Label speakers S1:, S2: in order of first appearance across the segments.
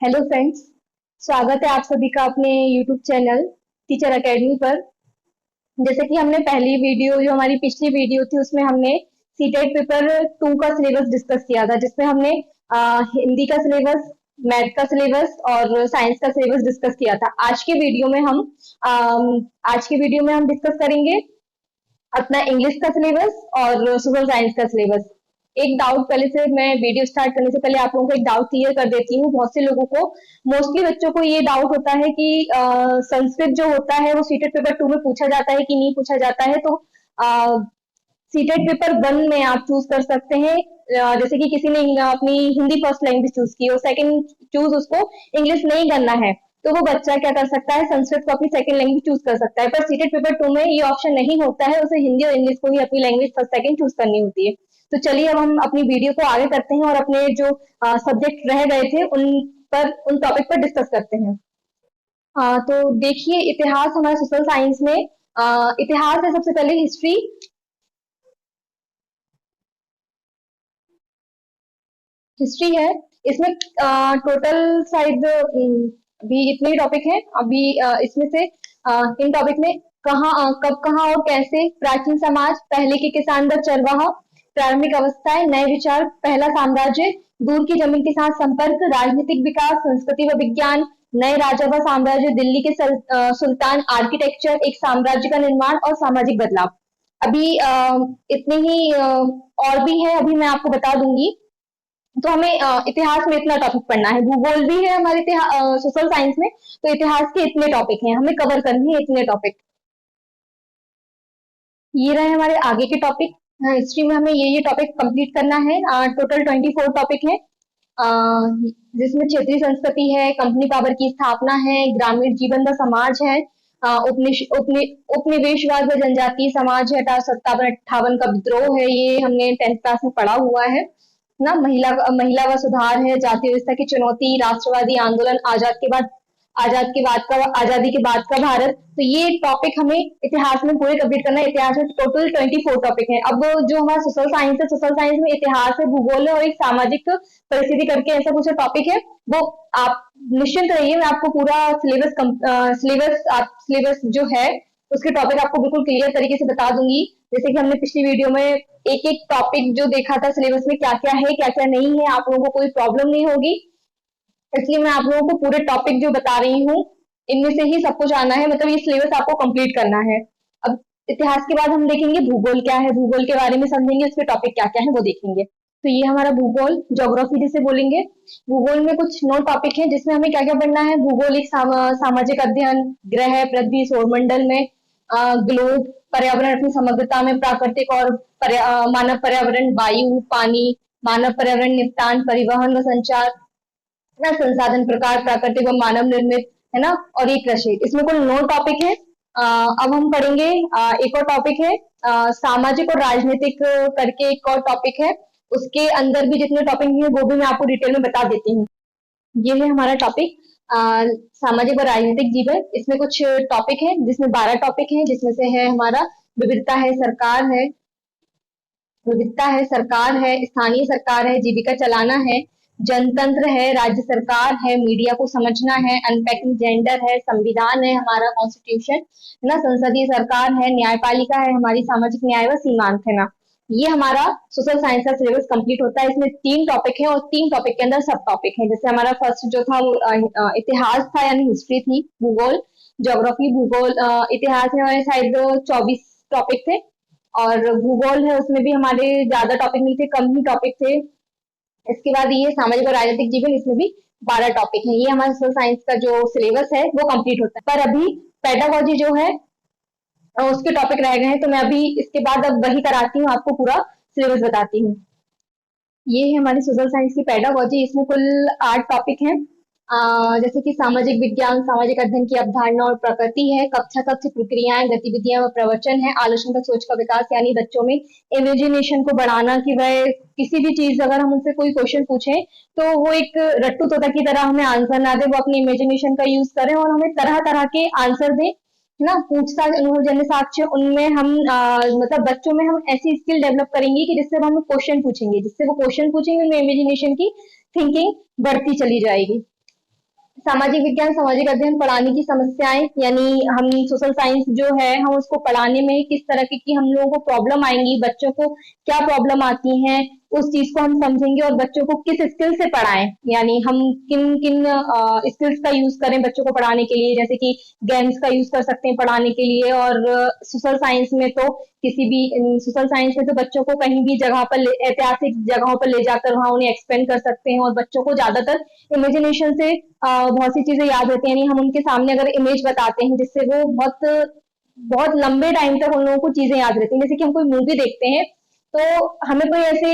S1: Hello friends. स्वागत है आप सभी का अपने यूट्यूब चैनल टीचर एकेडमी पर। जैसे कि हमने पहली वीडियो जो हमारी पिछली वीडियो थी उसमें हमने सीटेट पेपर 2 का सिलेबस डिस्कस किया था, जिसमें हमने हिंदी का सिलेबस, मैथ का सिलेबस और साइंस का सिलेबस डिस्कस किया था। आज के वीडियो में हम डिस्कस करेंगे अपना इंग्लिश का सिलेबस और सोशल साइंस का सिलेबस। एक डाउट पहले से, मैं वीडियो स्टार्ट करने से पहले आप लोगों को एक डाउट क्लियर कर देती हूँ। बहुत से लोगों को, मोस्टली बच्चों को ये डाउट होता है कि संस्कृत जो होता है वो सीटेट पेपर 2 में पूछा जाता है कि नहीं पूछा जाता है। तो सीटेट पेपर 1 में आप चूज कर सकते हैं। जैसे कि किसी ने अपनी हिंदी फर्स्ट लैंग्वेज चूज की और सेकंड चूज उसको इंग्लिश नहीं करना है, तो वो बच्चा क्या कर सकता है, संस्कृत को अपनी सेकंड लैंग्वेज चूज कर सकता है। पर सीटेट पेपर 2 में ये ऑप्शन नहीं होता है, उसे हिंदी और इंग्लिश को ही अपनी लैंग्वेज फर्स्ट सेकंड चूज करनी होती है। तो चलिए अब हम अपनी वीडियो को आगे करते हैं और अपने जो सब्जेक्ट रह गए थे उन टॉपिक पर डिस्कस करते हैं। तो देखिए, इतिहास हमारे सोशल साइंस में इतिहास है सबसे पहले हिस्ट्री। हिस्ट्री है, इसमें टोटल शायद अभी इतने टॉपिक हैं। अभी इसमें से इन टॉपिक में कब, कहाँ और कैसे, प्राचीन समाज, पहले के किसान दर चरवाहा, प्रारंभिक अवस्थाएं, नए विचार, पहला साम्राज्य, दूर की जमीन के साथ संपर्क, राजनीतिक विकास, संस्कृति व विज्ञान, नए राजा व साम्राज्य, दिल्ली के सुल्तान, आर्किटेक्चर, एक साम्राज्य का निर्माण और सामाजिक बदलाव। अभी इतने ही और भी है, अभी मैं आपको बता दूंगी। तो हमें इतिहास में इतना टॉपिक पढ़ना है, भूगोल भी है हमारे सोशल साइंस में, तो इतिहास के इतने टॉपिक हैं, हमें कवर करनी है इतने टॉपिक। ये रहे हमारे आगे के टॉपिक। हिस्ट्री में हमें ये टॉपिक कंप्लीट करना है। टोटल 24 टॉपिक है, जिसमें क्षेत्रीय संस्कृति है, कंपनी पावर की स्थापना है, ग्रामीण जीवन व समाज है, उपनिवेशवाद व जनजातीय समाज है, 1757 का विद्रोह है, ये हमने 10th क्लास में पढ़ा हुआ है ना। महिला महिला व सुधार है, जाति व्यवस्था की चुनौती, राष्ट्रवादी आंदोलन, आजादी के बाद का भारत। तो ये टॉपिक हमें इतिहास में पूरे कंप्लीट करना है। इतिहास में टोटल 24 टॉपिक है। अब जो हमारा सोशल साइंस है, सोशल साइंस में इतिहास है, भूगोल है और एक सामाजिक परिस्थिति करके ऐसा कुछ टॉपिक है। वो आप निश्चिंत रहिए, मैं आपको पूरा सिलेबस जो है उसके टॉपिक आपको बिल्कुल क्लियर तरीके से बता दूंगी। जैसे कि हमने पिछली वीडियो में एक एक टॉपिक जो देखा था सिलेबस में क्या क्या है क्या क्या नहीं है, आप लोगों को कोई प्रॉब्लम नहीं होगी। इसलिए मैं आप लोगों को पूरे टॉपिक जो बता रही हूँ इनमें से ही सब कुछ आना है, मतलब ये सिलेबस आपको कंप्लीट करना है। अब इतिहास के बाद हम देखेंगे भूगोल क्या है, भूगोल के बारे में समझेंगे, उसके टॉपिक क्या क्या है वो देखेंगे। तो ये हमारा भूगोल, ज्योग्राफी जिसे बोलेंगे। भूगोल में कुछ 9 टॉपिक है, जिसमें हमें क्या क्या पढ़ना है। भूगोलिक सामाजिक अध्ययन, ग्रह, पृथ्वी, सौरमंडल में, ग्लोब, पर्यावरण अपनी समग्रता में, प्राकृतिक और मानव पर्यावरण, वायु, पानी, मानव पर्यावरण, निपटान, परिवहन व संचार ना, संसाधन प्रकार, प्राकृतिक व मानव निर्मित, है ना, और ये कृषि। इसमें कुल 9 टॉपिक है। अब हम पढ़ेंगे एक और टॉपिक है सामाजिक और राजनीतिक करके एक और टॉपिक है। उसके अंदर भी जितने टॉपिक हैं वो भी मैं आपको डिटेल में बता देती हूँ। ये है हमारा टॉपिक सामाजिक और राजनीतिक जीवन। इसमें कुछ टॉपिक है, जिसमें 12 टॉपिक है, जिसमें से है हमारा विविधता है, सरकार है, स्थानीय सरकार है, जीविका चलाना है, जनतंत्र है, राज्य सरकार है, मीडिया को समझना है, अनपैकिंग जेंडर है, संविधान है हमारा कॉन्स्टिट्यूशन, है ना, संसदीय सरकार है, न्यायपालिका है हमारी, सामाजिक न्याय व सीमांत, है ना। ये हमारा सोशल साइंस का सिलेबस कंप्लीट होता है। इसमें 3 टॉपिक है और 3 टॉपिक के अंदर सब टॉपिक है। जैसे हमारा फर्स्ट जो था वो इतिहास था, यानी हिस्ट्री थी, भूगोल, ज्योग्राफी, भूगोल, इतिहास में हमारे शायद 24 टॉपिक थे, और भूगोल है उसमें भी हमारे ज्यादा टॉपिक नहीं थे, कम ही टॉपिक थे। इसके बाद ये सामाजिक और राजनीतिक जीवन, इसमें भी 12 टॉपिक है। ये हमारा सोशल साइंस का जो सिलेबस है वो कंप्लीट होता है। पर अभी पेडागोजी जो है उसके टॉपिक रह गए हैं, तो मैं अभी इसके बाद अब वही कराती हूँ, आपको पूरा सिलेबस बताती हूँ। ये है हमारी सोशल साइंस की पेडागोजी। इसमें कुल 8 टॉपिक हैं। जैसे कि सामाजिक विज्ञान, सामाजिक अध्ययन की अवधारणा और प्रकृति है, कक्षा तथ्य, प्रक्रियाएं, गतिविधियां व प्रवचन है, आलोचनात्मक सोच का विकास, यानी बच्चों में इमेजिनेशन को बढ़ाना, कि वह किसी भी चीज अगर हम उनसे कोई क्वेश्चन पूछें तो वो एक रट्टू तोता की तरह हमें आंसर ना दे, वो अपनी इमेजिनेशन का यूज करें और हमें तरह तरह के आंसर दें, है ना। पूछताछ, अनुभवजन्य साक्ष्य, उनमें हम मतलब बच्चों में हम ऐसी स्किल डेवलप करेंगे कि जिससे हम क्वेश्चन पूछेंगे, जिससे वो क्वेश्चन पूछेंगे उनमें इमेजिनेशन की थिंकिंग बढ़ती चली जाएगी। सामाजिक विज्ञान सामाजिक अध्ययन पढ़ाने की समस्याएं, यानी हम सोशल साइंस जो है हम उसको पढ़ाने में किस तरह की हम लोगों को प्रॉब्लम आएंगी, बच्चों को क्या प्रॉब्लम आती हैं, उस चीज को हम समझेंगे और बच्चों को किस स्किल से पढ़ाएं, यानी हम किन किन स्किल्स का यूज करें बच्चों को पढ़ाने के लिए, जैसे कि गेम्स का यूज कर सकते हैं पढ़ाने के लिए। और सोशल साइंस में तो किसी भी सोशल साइंस में तो बच्चों को कहीं भी जगह पर ऐतिहासिक जगहों पर ले जाकर वहां उन्हें एक्सपेंड कर सकते हैं और बच्चों को ज्यादातर इमेजिनेशन से बहुत सी चीजें याद होती हैं, यानी हम उनके सामने अगर इमेज बताते हैं जिससे वो बहुत बहुत लंबे टाइम तक उन लोगों को चीजें याद रहती हैं। जैसे कि हम कोई मूवी देखते हैं तो हमें कोई ऐसे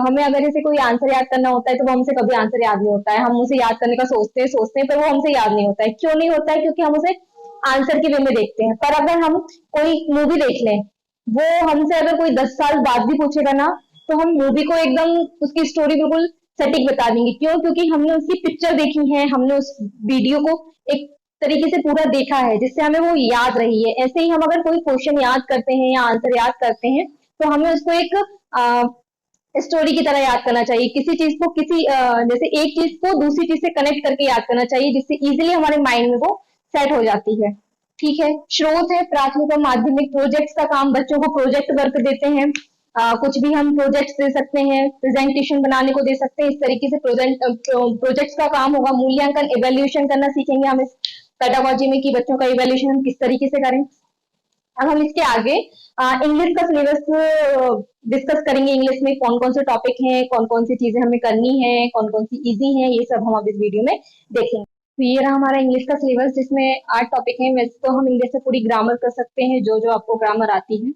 S1: हमें अगर जैसे कोई आंसर याद करना होता है तो वो हमसे कभी आंसर याद नहीं होता है, हम उसे याद करने का सोचते हैं पर वो हमसे याद नहीं होता है। क्यों नहीं होता है? क्योंकि हम उसे आंसर के वे में देखते हैं। पर अगर हम कोई मूवी देख लें, वो हमसे अगर कोई 10 साल बाद भी पूछेगा ना, तो हम मूवी को एकदम उसकी स्टोरी बिल्कुल सटीक बता देंगे। क्यों? क्योंकि हमने उसकी पिक्चर देखी है, हमने उस वीडियो को एक तरीके से पूरा देखा है जिससे हमें वो याद रही है। ऐसे ही हम अगर कोई क्वेश्चन याद करते हैं या आंसर याद करते हैं तो हमें उसको एक स्टोरी की तरह याद करना चाहिए। किसी चीज को जैसे एक चीज को दूसरी चीज से कनेक्ट करके याद करना चाहिए जिससे इजीली हमारे माइंड में वो सेट हो जाती है। ठीक है। स्रोत है प्राथमिक और माध्यमिक। प्रोजेक्ट्स का काम, बच्चों को प्रोजेक्ट वर्क देते हैं। कुछ भी हम प्रोजेक्ट्स दे सकते हैं, प्रेजेंटेशन बनाने को दे सकते हैं। इस तरीके से प्रोजेक्ट्स का काम होगा। मूल्यांकन, इवेल्युएशन करना सीखेंगे हम इस पेडागोजी में कि बच्चों का इवेल्युएशन हम किस तरीके से करें। अब हम इसके आगे इंग्लिश का सिलेबस डिस्कस करेंगे। इंग्लिश में कौन कौन से टॉपिक हैं, कौन कौन सी चीजें हमें करनी है, कौन कौन सी इजी है, ये सब हम अब इस वीडियो में देखेंगे। तो ये रहा हमारा इंग्लिश का सिलेबस जिसमें 8 टॉपिक हैं। वैसे तो हम इंग्लिश से पूरी ग्रामर कर सकते हैं, जो जो आपको ग्रामर आती है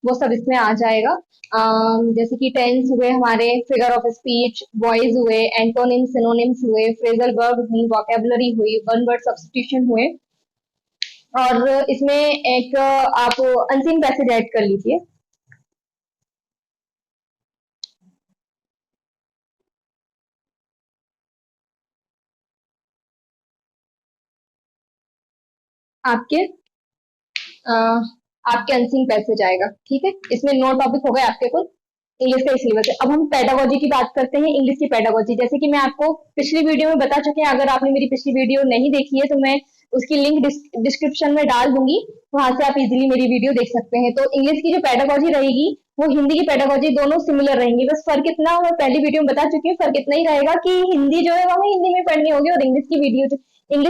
S1: वो सब इसमें आ जाएगा। जैसे कि टेंस हुए हमारे, फिगर ऑफ स्पीच, वॉइस हुए, एंटोनिम सिनोनिम्स हुए, फ्रेजल वर्ब हुई, वोकेबुलरी हुई, वन वर्ड सब्स्टिट्यूशन हुए। और इसमें एक आप अनसीन पैसेज ऐड कर लीजिए। आपके आपके अनसीन पैसेज आएगा। ठीक है। इसमें 9 टॉपिक हो गए आपके कुल इंग्लिश का सिलेबस है। अब हम पेडागोजी की बात करते हैं, इंग्लिश की पेडागोजी। जैसे कि मैं आपको पिछली वीडियो में बता चुकी हूँ, अगर आपने मेरी पिछली वीडियो नहीं देखी है तो मैं उसकी लिंक डिस्क्रिप्शन में डाल दूंगी, वहां से आप इजीली मेरी वीडियो देख सकते हैं। तो इंग्लिश की जो पेडागोजी रहेगी वो हिंदी की पेडागोजी दोनों सिमिलर रहेंगी। बस फर्क इतना, मैं पहली वीडियो में बता चुकी हूँ, फर्क इतना ही रहेगा कि हिंदी जो है वो हमें हिंदी में पढ़नी होगी और इंग्लिश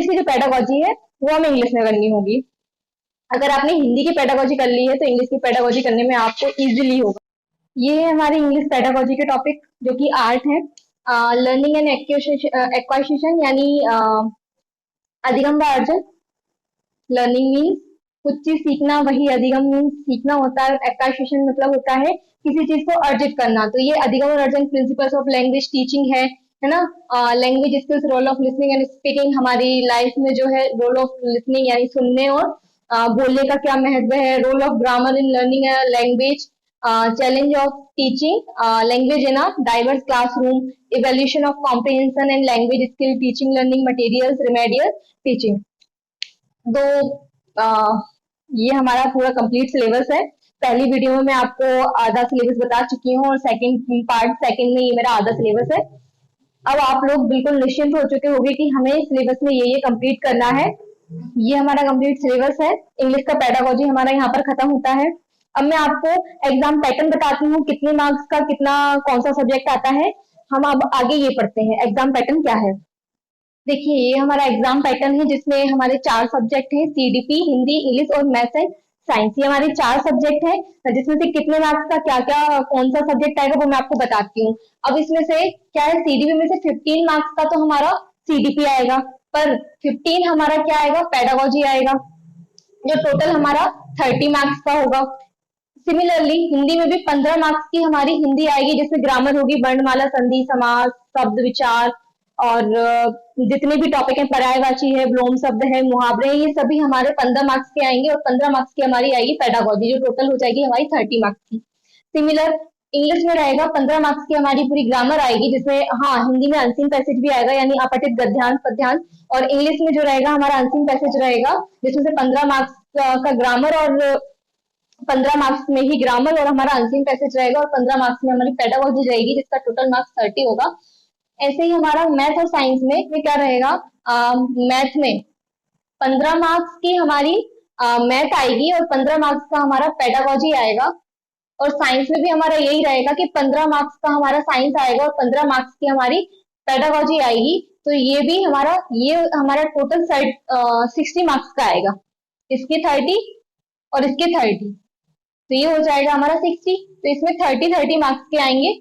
S1: की जो पेडागोजी है वो हमें इंग्लिश में करनी होगी। अगर आपने हिंदी की पेडागोजी कर ली है तो इंग्लिश की पेडागोजी करने में आपको इजीली होगा। ये है हमारे इंग्लिश पेडागोजी के टॉपिक जो कि 8 है। लर्निंग एंड एक्वाजिशन, यानी अधिगम व अर्जन। लर्निंग मीन्स कुछ चीज सीखना, वही अधिगम मीन्स सीखना होता है। एक्वाजिशन मतलब होता है किसी चीज को अर्जित करना। तो ये अधिगम और अर्जन प्रिंसिपल्स ऑफ लैंग्वेज टीचिंग है ना। Language skills, role of listening and speaking. हमारी लाइफ में जो है रोल ऑफ लिसनिंग यानी सुनने और बोलने का क्या महत्व है। Role of grammar in learning language. Challenge of teaching language in a diverse classroom. Evolution of comprehension and language skill teaching learning materials, remedial teaching. तो ये हमारा पूरा कंप्लीट सिलेबस है। पहली वीडियो में मैं आपको आधा सिलेबस बता चुकी हूँ और सेकंड में ये मेरा आधा सिलेबस है। अब आप लोग बिल्कुल निश्चिंत हो चुके होंगे कि हमें सिलेबस में ये कंप्लीट करना है। ये हमारा कंप्लीट सिलेबस है। इंग्लिश का पेडागोजी हमारा यहाँ पर खत्म होता है। अब मैं आपको एग्जाम पैटर्न बताती हूँ, कितने मार्क्स का कितना कौन सा सब्जेक्ट आता है। हम अब आगे ये पढ़ते हैं एग्जाम पैटर्न क्या है। देखिए ये हमारा एग्जाम पैटर्न है जिसमें हमारे 4 सब्जेक्ट हैं, सीडीपी, हिंदी, इंग्लिश और मैथ्स एंड साइंस। ये हमारे 4 सब्जेक्ट हैं जिसमें से कितने मार्क्स का क्या क्या कौन सा सब्जेक्ट आएगा वो मैं आपको बताती हूँ। अब इसमें से क्या है, सीडीपी में से 15 मार्क्स का तो हमारा सीडीपी आएगा, पर 15 हमारा क्या आएगा, पेडागोजी आएगा, जो टोटल हमारा 30 मार्क्स का होगा। सिमिलरली हिंदी में भी 15 मार्क्स की हमारी हिंदी आएगी जिसमें ग्रामर होगी, वर्णमाला, संधि, समास, शब्द विचार और जितने भी टॉपिक है, पर्यायवाची है, विलोम शब्द है, मुहावरे, ये सभी हमारे 15 मार्क्स के आएंगे और 15 मार्क्स की हमारी आएगी पेडागोजी, जो टोटल हो जाएगी हमारी 30 मार्क्स की। सिमिलर इंग्लिश में रहेगा 15 मार्क्स की हमारी पूरी ग्रामर आएगी, जिसमें हाँ हिंदी में अनसीन पैसेज भी आएगा यानी अपठित गद्यांश पद्यांश, और इंग्लिश में जो रहेगा हमारा अनसीन पैसेज रहेगा जिसमें से 15 मार्क्स का ग्रामर और 15 मार्क्स में ही ग्रामर और हमारा अनसीन पैसेज रहेगा और 15 मार्क्स में हमारी पेडागोजी रहेगी जिसका टोटल मार्क्स 30 होगा। ऐसे ही हमारा मैथ और साइंस में ये क्या रहेगा, मैथ में 15 मार्क्स की हमारी मैथ आएगी और 15 मार्क्स का हमारा पेडागोजी आएगा। और साइंस में भी हमारा यही रहेगा कि 15 मार्क्स का हमारा साइंस आएगा और 15 मार्क्स की हमारी पेडागोजी आएगी। तो ये हमारा टोटल 60 मार्क्स का आएगा। इसके 30 और इसके 30, तो ये हो जाएगा हमारा 60। तो इसमें 30 मार्क्स के आएंगे,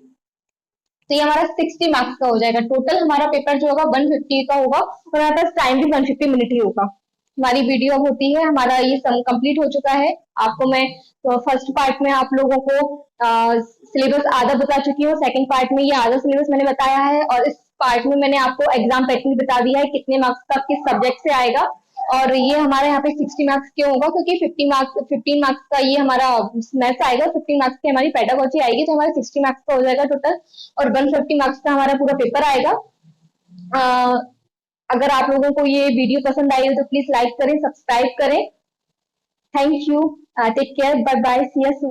S1: तो ये हमारा 60 मार्क्स का हो जाएगा। टोटल हमारा पेपर जो होगा 150 का होगा और हमारे पास टाइम भी 150 मिनट ही होगा। हमारी वीडियो अब होती है, हमारा ये सम कंप्लीट हो चुका है। आपको मैं तो फर्स्ट पार्ट में आप लोगों को सिलेबस आधा बता चुकी हूँ, सेकंड पार्ट में ये आधा सिलेबस मैंने बताया है और इस पार्ट में मैंने आपको एग्जाम पैटर्न बता दिया है कितने मार्क्स का किस सब्जेक्ट से आएगा। और ये हमारे यहाँ पे 60 मार्क्स क्यों होगा, क्योंकि 15 मार्क्स का ये हमारा मैथ्स आएगा, 15 मार्क्स की हमारी पेडागोजी आएगी, तो हमारा 60 मार्क्स का हो जाएगा टोटल और 150 मार्क्स का हमारा पूरा पेपर आएगा। अगर आप लोगों को ये वीडियो पसंद आई हो तो प्लीज लाइक करें, सब्सक्राइब करें। Thank you, take care, bye bye, see you soon.